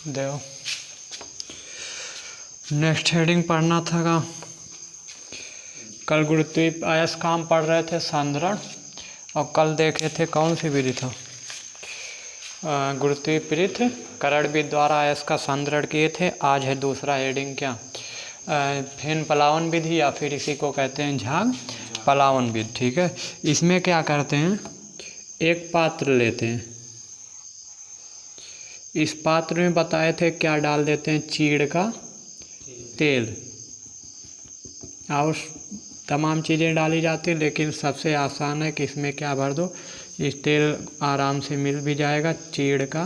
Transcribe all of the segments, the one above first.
देखो next heading पढ़ना था का कल गुरुत्वीय आयस्क का हम पढ़ रहे थे सांद्रण, और कल देखे थे कौन सी विधि था, गुरुत्वीय पृथक्करण विधि द्वारा आयस्क का सांद्रण किए थे। आज है दूसरा हेडिंग क्या, फेन पलावन विधि या फिर इसी को कहते हैं झाग पलावन विधि। ठीक है, इसमें क्या करते हैं, एक पात्र लेते हैं, इस पात्र में बताए थे क्या डाल देते हैं, चीड़ का तेल और तमाम चीज़ें डाली जाती है, लेकिन सबसे आसान है कि इसमें क्या भर दो, इस तेल आराम से मिल भी जाएगा, चीड़ का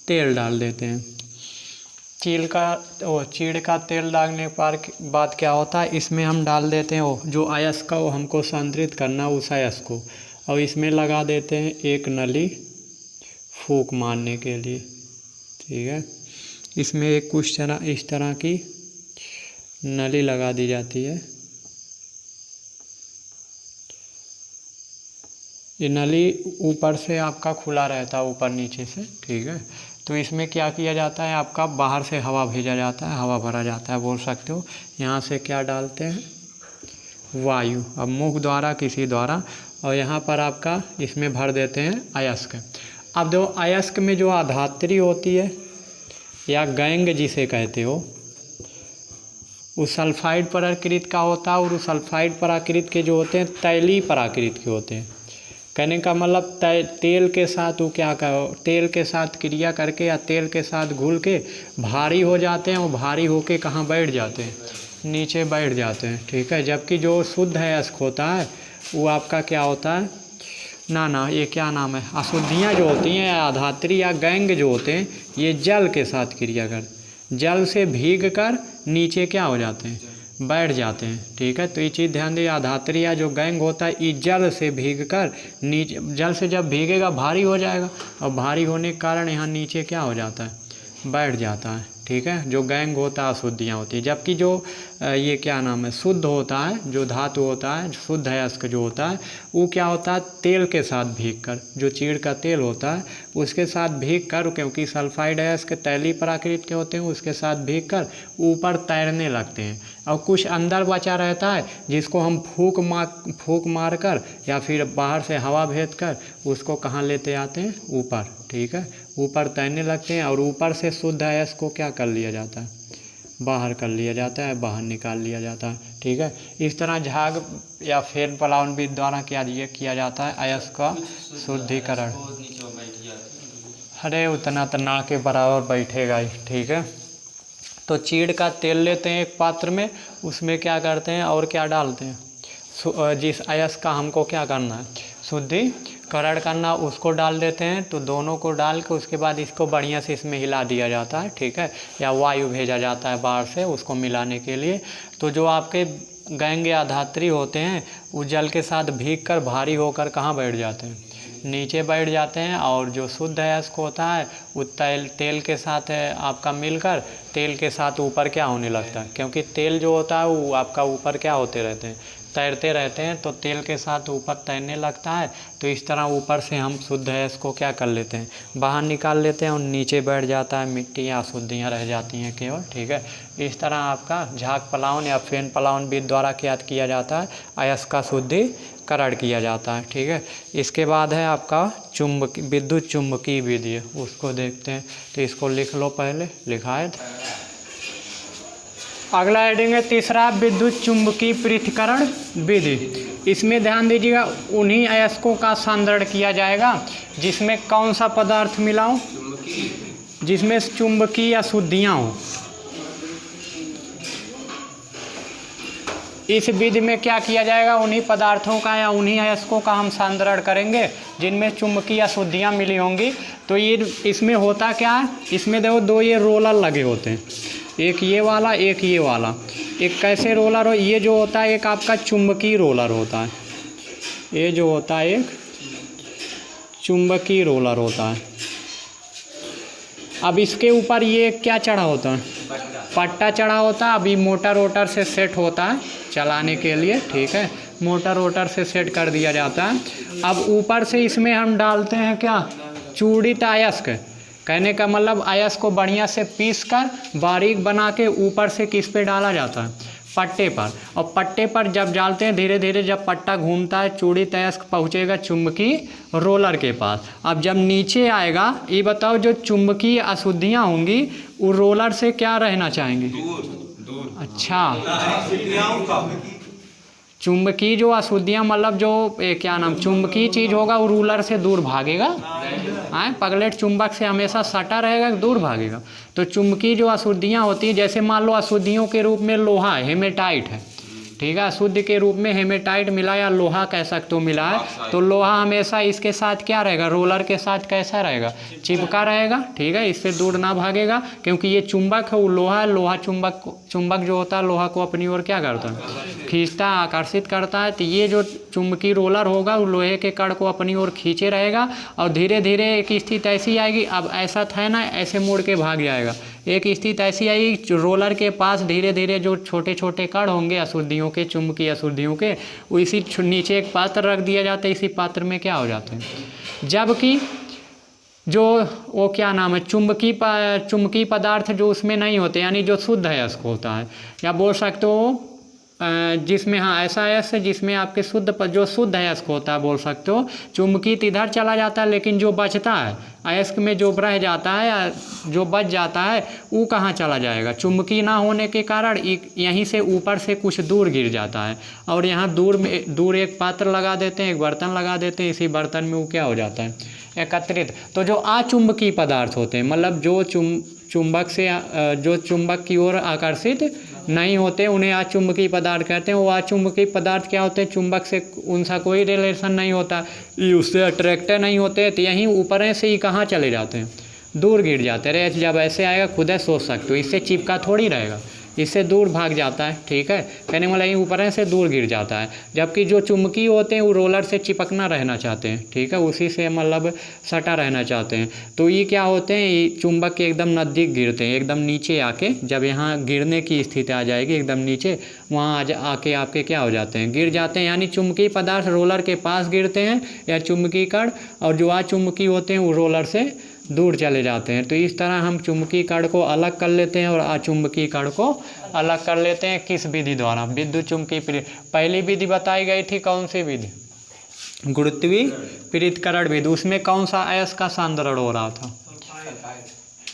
तेल डाल देते हैं। चीड़ का तेल डालने के बाद क्या होता है, इसमें हम डाल देते हैं वो जो अयस्क का वो हमको सांद्रित करना उस अयस्क को, और इसमें लगा देते हैं एक नली फूंक मारने के लिए। ठीक है, इसमें एक कुछ इस तरह की नली लगा दी जाती है। ये नली ऊपर से आपका खुला रहता है, ऊपर नीचे से। ठीक है, तो इसमें क्या किया जाता है, आपका बाहर से हवा भेजा जाता है, हवा भरा जाता है बोल सकते हो। यहाँ से क्या डालते हैं, वायु, अब मुख द्वारा किसी द्वारा, और यहाँ पर आपका इसमें भर देते हैं अयस्क। अब दो अयस्क में जो आधात्री होती है या गैंग जिसे कहते हो, उस सल्फाइड प्राकृत का होता है, और उस सल्फाइड प्राकृत के जो होते हैं तैलीय प्राकृत के होते हैं। कहने का मतलब तेल के साथ वो क्या कहो, तेल के साथ क्रिया करके या तेल के साथ घुल के भारी हो जाते हैं, वो भारी होके कहाँ बैठ जाते हैं, नीचे बैठ जाते हैं। ठीक है, जबकि जो शुद्ध अयस्क होता है वो आपका क्या होता है, ना ये क्या नाम है, अशुद्धियाँ जो होती हैं आधात्री या गैंग जो होते हैं, ये जल के साथ क्रिया कर, जल से भीग कर नीचे क्या हो जाते हैं, बैठ जाते हैं। ठीक है, तो ये चीज़ ध्यान दिए, आधात्री या जो गैंग होता है ये जल से भीग कर नीचे, जल से जब भीगेगा भारी हो जाएगा, और भारी होने के कारण यहाँ नीचे क्या हो जाता है, बैठ जाता है। ठीक है, जो गैंग होता है अशुद्धियाँ होती है, जबकि जो ये क्या नाम है, शुद्ध होता है, जो धातु होता है, शुद्ध अयस्क जो होता है वो क्या होता है, तेल के साथ भीग कर, जो चीड़ का तेल होता है उसके साथ भीग कर, क्योंकि सल्फाइड अयस्क तैलीय प्राकृत के होते हैं, उसके साथ भीग कर ऊपर तैरने लगते हैं, और कुछ अंदर बचा रहता है जिसको हम फूंक मार कर या फिर बाहर से हवा भेज कर उसको कहाँ लेते आते हैं, ऊपर। ठीक है, ऊपर तैरने लगते हैं, और ऊपर से शुद्ध अयस्क को क्या कर लिया जाता है, बाहर कर लिया जाता है, बाहर निकाल लिया जाता है। ठीक है, इस तरह झाग या फेन पलावन विधि द्वारा किया जाता है अयस्क का शुद्धिकरण। अरे उतना तो ना के बराबर बैठेगा ही। ठीक है, तो चीड़ का तेल लेते हैं एक पात्र में, उसमें क्या करते हैं और क्या डालते हैं, जिस अयस्क का हमको क्या करना है, शुद्धिकरण करना, उसको डाल देते हैं। तो दोनों को डाल के उसके बाद इसको बढ़िया से इसमें हिला दिया जाता है। ठीक है, या वायु भेजा जाता है बाहर से उसको मिलाने के लिए। तो जो आपके गैंग या धात्री होते हैं वो जल के साथ भीग कर भारी होकर कहाँ बैठ जाते हैं, नीचे बैठ जाते हैं, और जो शुद्ध अयस्क होता है वो तेल के साथ आपका मिलकर तेल के साथ ऊपर क्या होने लगता है, क्योंकि तेल जो होता है वो आपका ऊपर क्या होते रहते हैं, तैरते रहते हैं, तो तेल के साथ ऊपर तैरने लगता है। तो इस तरह ऊपर से हम शुद्ध अयस्क को क्या कर लेते हैं, बाहर निकाल लेते हैं, और नीचे बैठ जाता है, मिट्टी या अशुद्धियाँ रह जाती हैं केवल। ठीक है, इस तरह आपका झाग पलावन या फेन पलावन विधि द्वारा क्या किया जाता है, अयस्क का शुद्धिकरण किया जाता है। ठीक है, इसके बाद है आपका विद्युत चुम्बकीय विधि, उसको देखते हैं। तो इसको लिख लो, पहले लिखा है। अगला हेडिंग है तीसरा, विद्युत चुम्बकीय पृथक्करण विधि। इसमें ध्यान दीजिएगा, उन्हीं अयस्कों का सांद्रण किया जाएगा जिसमें कौन सा पदार्थ मिला हो, जिसमें चुंबकीय अशुद्धियाँ हो। इस विधि में क्या किया जाएगा, उन्हीं पदार्थों का या उन्हीं अयस्कों का हम सांद्रण करेंगे जिनमें चुंबकीय अशुद्धियाँ मिली होंगी। तो ये इसमें होता क्या है, इसमें देखो दो ये रोलर लगे होते हैं, एक ये वाला एक ये वाला। एक कैसे रोलर हो, ये जो होता है एक आपका चुंबकीय रोलर होता है, ये जो होता है एक चुंबकीय रोलर होता है। अब इसके ऊपर ये क्या चढ़ा होता है, पट्टा चढ़ा होता है। अभी मोटर वोटर से सेट होता है चलाने के लिए। ठीक है, मोटर वोटर से सेट कर दिया जाता है। अब ऊपर से इसमें हम डालते हैं क्या, चूड़ित अयस्क। कहने का मतलब अयस्क को बढ़िया से पीस कर बारीक बना के ऊपर से किस पे डाला जाता है, पट्टे पर। और पट्टे पर जब डालते हैं धीरे धीरे जब पट्टा घूमता है चूड़ित अयस्क पहुँचेगा चुंबकीय रोलर के पास। अब जब नीचे आएगा ये बताओ जो चुंबकीय अशुद्धियाँ होंगी वो रोलर से क्या रहना चाहेंगी? दूर। अच्छा, चुंबकीय जो अशुद्धियाँ मतलब जो क्या नाम चुंबकीय चीज़ होगा वो रूलर से दूर भागेगा। पगलेट चुंबक से हमेशा सटा रहेगा, दूर भागेगा। तो चुंबकीय जो अशुद्धियाँ होती हैं, जैसे मान लो अशुद्धियों के रूप में लोहा है, हेमेटाइट है, ठीक है, अशुद्ध के रूप में हेमेटाइट मिला या लोहा कह सकते हो मिला है, तो लोहा हमेशा इसके साथ क्या रहेगा, रोलर के साथ कैसा रहेगा, चिपका रहेगा, ठीक है, इससे दूर ना भागेगा क्योंकि ये चुंबक है, वो लोहा है, लोहा चुंबक जो होता है लोहा को अपनी ओर क्या करता है, खींचता है, आकर्षित करता है। तो ये जो चुंबकीय रोलर होगा वो लोहे के कण को अपनी ओर खींचे रहेगा और धीरे धीरे एक स्थिति ऐसी आएगी, अब ऐसा था ना, ऐसे मुड़ के भाग जाएगा। एक स्थिति ऐसी आई रोलर के पास धीरे धीरे जो छोटे छोटे कण होंगे अशुद्धियों के, चुंबकीय अशुद्धियों के, वो इसी नीचे एक पात्र रख दिया जाता है, इसी पात्र में क्या हो जाते हैं। जबकि जो वो क्या नाम है चुंबकीय पदार्थ जो उसमें नहीं होते, यानी जो शुद्ध अयस्क होता है, या बोल सकते हो जिसमें, हाँ, ऐसा अयस्क जिसमें आपके जो शुद्ध अयस्क होता है, बोल सकते हो चुंबकीय इधर चला जाता है, लेकिन जो बचता है अयस्क में जो रह जाता है या जो बच जाता है वो कहाँ चला जाएगा, चुंबकीय ना होने के कारण यहीं से ऊपर से कुछ दूर गिर जाता है और यहाँ दूर एक पात्र लगा देते हैं, एक बर्तन लगा देते हैं, इसी बर्तन में वो क्या हो जाता है, एकत्रित। तो जो अचुंबकीय पदार्थ होते हैं, मतलब जो चुंबक की ओर आकर्षित नहीं होते, उन्हें अचुंबकीय पदार्थ कहते हैं। वो अचुंबकीय पदार्थ क्या होते हैं, चुंबक से उनका कोई रिलेशन नहीं होता, ये उससे अट्रैक्टर नहीं होते, तो यहीं ऊपर से ही कहाँ चले जाते हैं, दूर गिर जाते रहे। जब ऐसे आएगा खुद ही सोच सकते हो, इससे चिपका थोड़ी रहेगा, इससे दूर भाग जाता है, ठीक है, कहने वाला यहीं ऊपर से दूर गिर जाता है। जबकि जो चुंबकीय होते हैं वो रोलर से चिपकना रहना चाहते हैं, ठीक है, उसी से मतलब सटा रहना चाहते हैं। तो ये क्या होते हैं, ये चुंबक के एकदम नज़दीक गिरते हैं, एकदम नीचे आके जब यहाँ गिरने की स्थिति आ जाएगी एकदम नीचे, वहाँ आके आपके क्या हो जाते हैं, गिर जाते हैं। यानी चुंबकीय पदार्थ रोलर के पास गिरते हैं या चुंबकीय कण, और जो अचुंबकीय होते हैं वो रोलर से दूर चले जाते हैं। तो इस तरह हम चुंबकीय कण को अलग कर लेते हैं और अचुंबकीय कण को अलग कर लेते हैं। किस विधि द्वारा, विद्युत चुंबकीय प्रेरण। पहली विधि बताई गई थी कौन सी विधि, गुरुत्वीय पृथक्करण विधि। उसमें कौन सा अयस्क का सांद्रण हो रहा था,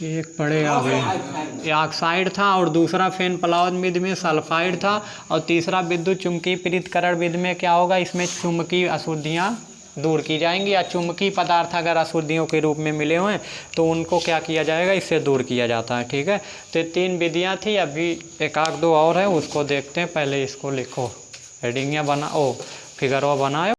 एक पड़ेगा भाई, ऑक्साइड था, और दूसरा फेन पलावन विधि में सल्फाइड था, और तीसरा विद्युत चुंबकीय पृथक्करण विधि में क्या होगा, इसमें चुंबकीय अशुद्धियाँ दूर की जाएंगी, या चुंबकीय पदार्थ अगर अशुद्धियों के रूप में मिले हुए हैं तो उनको क्या किया जाएगा, इससे दूर किया जाता है, ठीक है। तो 3 विधियाँ थी, अभी एक आध दो और है उसको देखते हैं, पहले इसको लिखो, हेडिंग या फिगर बनाओ।